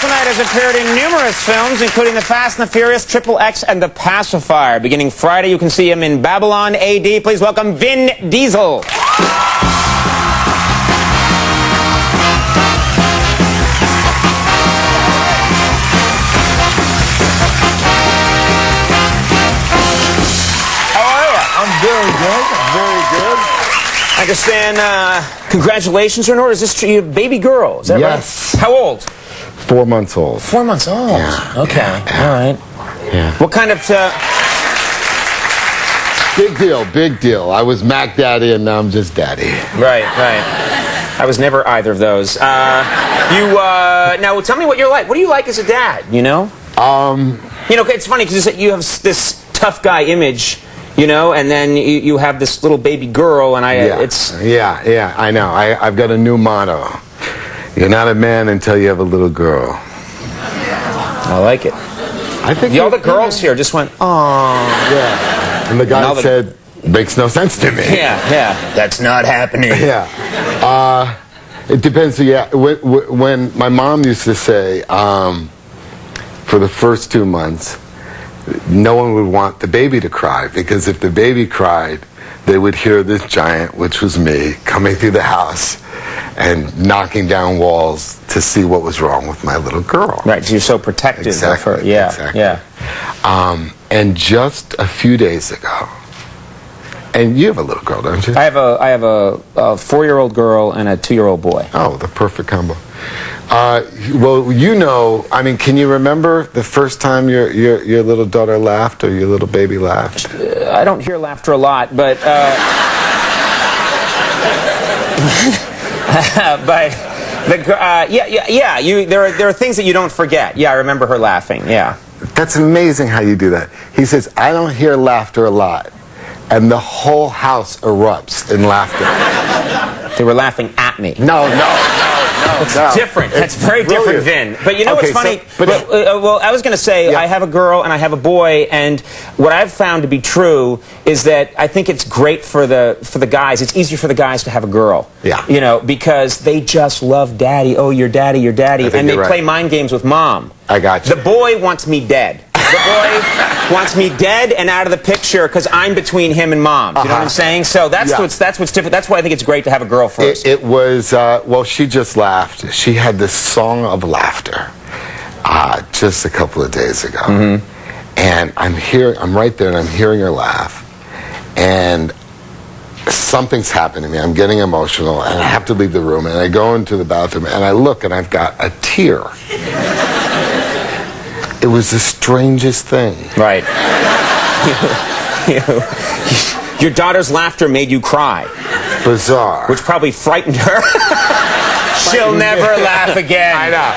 Samsonet has appeared in numerous films, including The Fast and the Furious, Triple X, and The Pacifier. Beginning Friday, you can see him in Babylon AD. Please welcome Vin Diesel. Very good, very good. I understand, congratulations are in order. Is this your baby girl? Is that yes. Right? How old? 4 months old. 4 months old? Yeah. Okay, Yeah. all right. Yeah. What kind of... Big deal. I was Mac Daddy and now I'm just Daddy. Right. I was never either of those. Now tell me what you're like. What do you like as a dad, you know? You know, it's funny because you have this tough guy image, you know, and then you have this little baby girl, and Yeah, I know. I've got a new motto. You're not a man until you have a little girl. I like it. I think all the girls here just went, "Aww." Yeah. And the guy said, makes no sense to me. Yeah. That's not happening. Yeah. It depends. Yeah. When my mom used to say, for the first 2 months, no one would want the baby to cry, because if the baby cried, they would hear this giant, which was me, coming through the house and knocking down walls to see what was wrong with my little girl. Right, so you're so protective of her. Yeah, exactly. Yeah. And just a few days ago, and you have a little girl, don't you? I have a 4-year-old girl and a 2-year-old boy. Oh, the perfect combo. Well, you know, I mean, can you remember the first time your little daughter laughed or your little baby laughed? I don't hear laughter a lot, but there are things that you don't forget. Yeah, I remember her laughing. Yeah. That's amazing how you do that. He says, I don't hear laughter a lot, and the whole house erupts in laughter. They were laughing at me. No. It's different. That's very different, Vin. But you know what's funny? So, well, I was going to say, I have a girl and I have a boy, and what I've found to be true is that I think it's great for the guys. It's easier for the guys to have a girl. Yeah. You know, because they just love daddy. Oh, you're daddy, and they play mind games with mom. I got you. The boy wants me dead. The boy wants me dead and out of the picture because I'm between him and mom. You know what I'm saying? So that's what's different. That's why I think it's great to have a girl first. It was well, she just laughed. She had this song of laughter just a couple of days ago, and I'm right there, and I'm hearing her laugh, and something's happened to me. I'm getting emotional, and I have to leave the room, and I go into the bathroom, and I look, and I've got a tear. It was the strangest thing. Right. Your daughter's laughter made you cry. Bizarre. Which probably frightened her. She'll never laugh again. I know.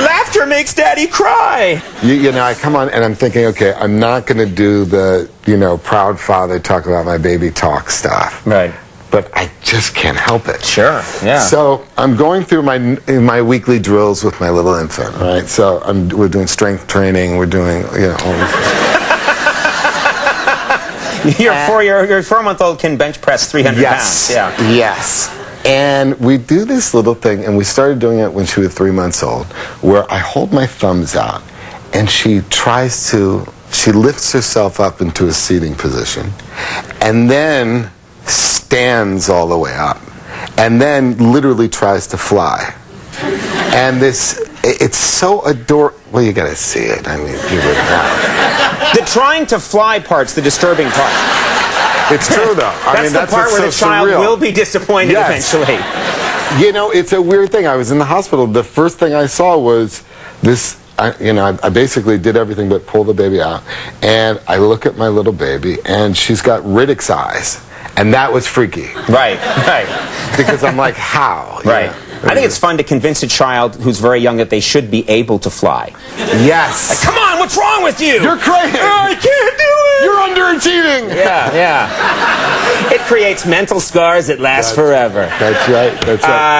Laughter makes daddy cry. You know, I come on and I'm thinking, okay, I'm not going to do the, proud father talk about my baby talk stuff. Right. But I just can't help it. Sure, yeah. So I'm going through my weekly drills with my little infant, right? So we're doing strength training. We're doing, all this stuff. Your 4-month-old can bench press 300 pounds. Yeah. Yes. And we do this little thing, and we started doing it when she was 3 months old, where I hold my thumbs out, and she lifts herself up into a seating position, and then stands all the way up, and then literally tries to fly. And it's so adorable. Well, you gotta see it. I mean, you would not. The trying to fly part's the disturbing part. It's true, though. That's the part where the child will be disappointed eventually. You know, it's a weird thing. I was in the hospital. The first thing I saw was this. I basically did everything but pull the baby out, and I look at my little baby, and she's got Riddick's eyes. And that was freaky. Right. Because I'm like, how? Right. Yeah. I think it's fun to convince a child who's very young that they should be able to fly. Yes. Like, come on, what's wrong with you? You're crazy. I can't do it. You're underachieving. Yeah. It creates mental scars that last forever. That's right.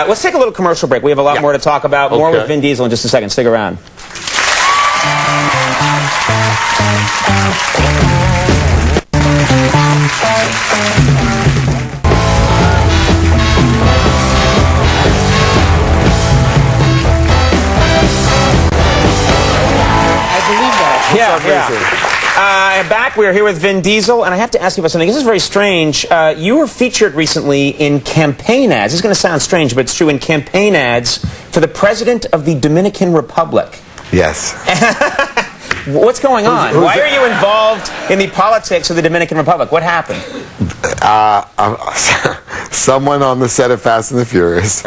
Let's take a little commercial break. We have a lot more to talk about. More with Vin Diesel in just a second. Stick around. some reason. Back, we're here with Vin Diesel, and I have to ask you about something. This is very strange. You were featured recently in campaign ads. This is going to sound strange, but it's true, in campaign ads for the President of the Dominican Republic. Yes. What's going on? Why are you involved in the politics of the Dominican Republic? What happened? Someone on the set of Fast and the Furious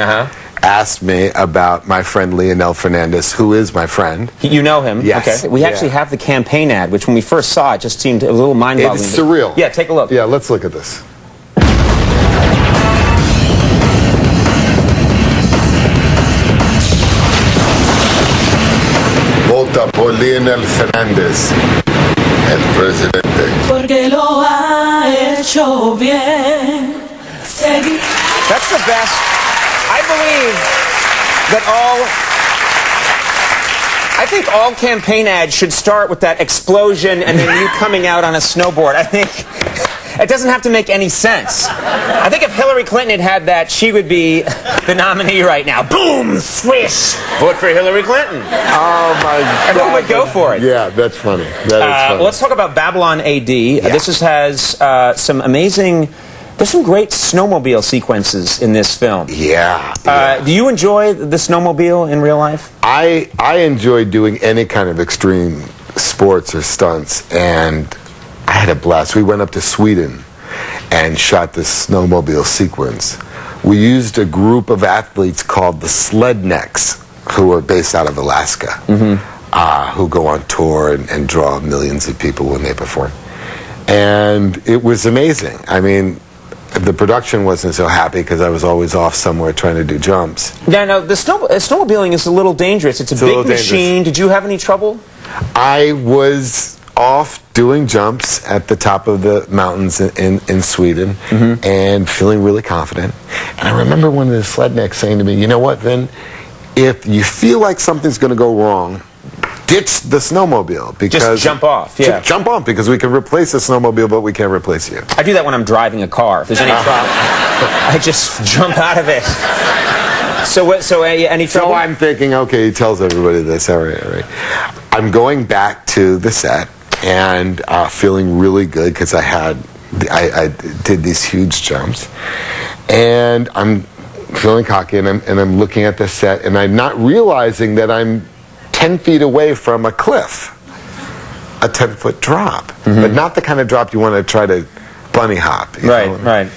asked me about my friend Leonel Fernandez, who is my friend. You know him? Yes. Okay. We actually have the campaign ad, which when we first saw it just seemed a little mind-boggling. It's surreal. Yeah, take a look. Yeah, let's look at this. Vota por Leonel Fernandez, el presidente. Porque lo ha hecho bien. That's the best. I believe that I think all campaign ads should start with that explosion and then you coming out on a snowboard. I think it doesn't have to make any sense. I think if Hillary Clinton had that, she would be the nominee right now. Boom, swish. Vote for Hillary Clinton. Oh my God. Everyone would go for it. Yeah, that's funny. That is funny. Let's talk about Babylon AD. Yeah. This has some amazing... There's some great snowmobile sequences in this film. Yeah. Do you enjoy the snowmobile in real life? I enjoy doing any kind of extreme sports or stunts, and I had a blast. We went up to Sweden and shot this snowmobile sequence. We used a group of athletes called the Slednecks, who are based out of Alaska, who go on tour and draw millions of people when they perform. And it was amazing. I mean, the production wasn't so happy because I was always off somewhere trying to do jumps. Yeah, no, the snowmobiling is a little dangerous. It's a big machine. Did you have any trouble? I was off doing jumps at the top of the mountains in Sweden and feeling really confident. And I remember one of the Slednecks saying to me, you know what, Vin, if you feel like something's going to go wrong, ditch the snowmobile, because just jump off. Yeah, jump off, because we can replace the snowmobile, but we can't replace you. I do that when I'm driving a car. If there's any problem, I just jump out of it. So any trouble? So I'm thinking, okay, he tells everybody this. All right. I'm going back to the set and feeling really good because I did these huge jumps, and I'm feeling cocky, and I'm looking at the set, and I'm not realizing that I'm 10 feet away from a cliff, a 10-foot drop, but not the kind of drop you want to try to bunny hop. Right.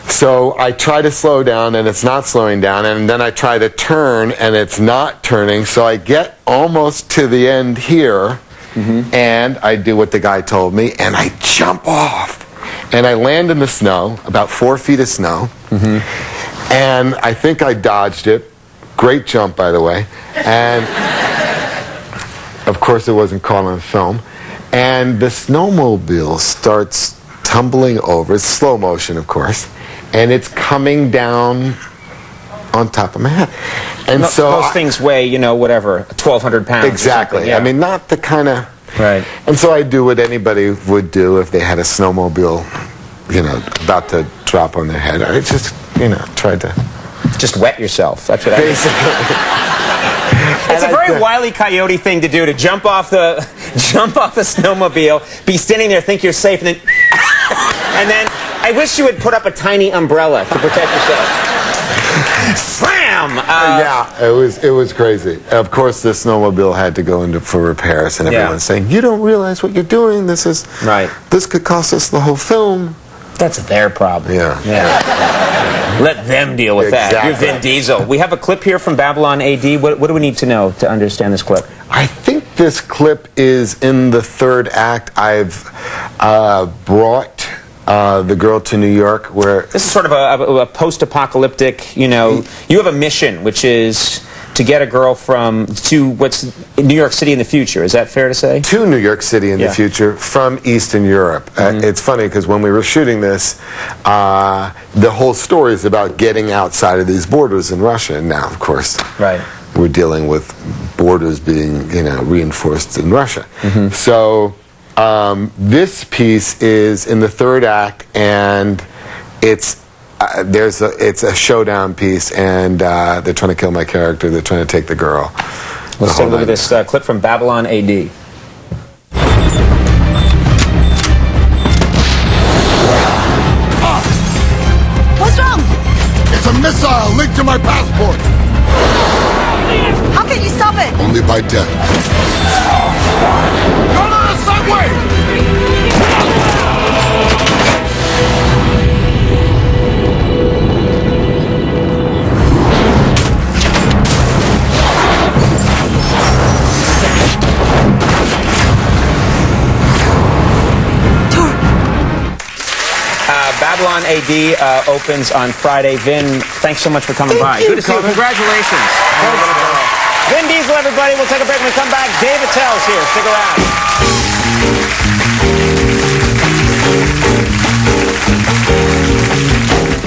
So I try to slow down, and it's not slowing down, and then I try to turn, and it's not turning, so I get almost to the end here, and I do what the guy told me, and I jump off, and I land in the snow, about 4 feet of snow, and I think I dodged it. Great jump, by the way. And of course it wasn't caught on film. And the snowmobile starts tumbling over. It's slow motion, of course. And it's coming down on top of my head. And no, so those things weigh, whatever, 1,200 pounds. Exactly. Yeah. I mean, not the kind of... Right. And so I do what anybody would do if they had a snowmobile, about to drop on their head. I just, tried to... Just wet yourself. That's what I mean. It's a very Wile E. Coyote thing to do, to jump off the snowmobile, be standing there, think you're safe, and then I wish you would put up a tiny umbrella to protect yourself. Slam! Yeah, it was crazy. Of course, the snowmobile had to go for repairs, and everyone's saying, "You don't realize what you're doing. This could cost us the whole film." That's their problem. Yeah. Let them deal with that. You're Vin Diesel. We have a clip here from Babylon AD. What do we need to know to understand this clip? I think this clip is in the third act. I've brought the girl to New York, where... This is sort of a post-apocalyptic, you have a mission, which is to get a girl to what's New York City in the future. Is that fair to say? To New York City in the future from Eastern Europe. It's funny because when we were shooting this, the whole story is about getting outside of these borders in Russia. And now, of course, we're dealing with borders being, reinforced in Russia. So this piece is in the third act, and it's a showdown piece, and they're trying to kill my character. They're trying to take the girl. Let's take a look at this clip from Babylon AD. my passport. How can you stop it? Only by death. Go to the subway! Babylon AD opens on Friday. Vin, thanks so much for coming by. Good to see you. Congratulations. Vin Diesel, everybody. We'll take a break when we come back. Dave Attell's here. Stick around.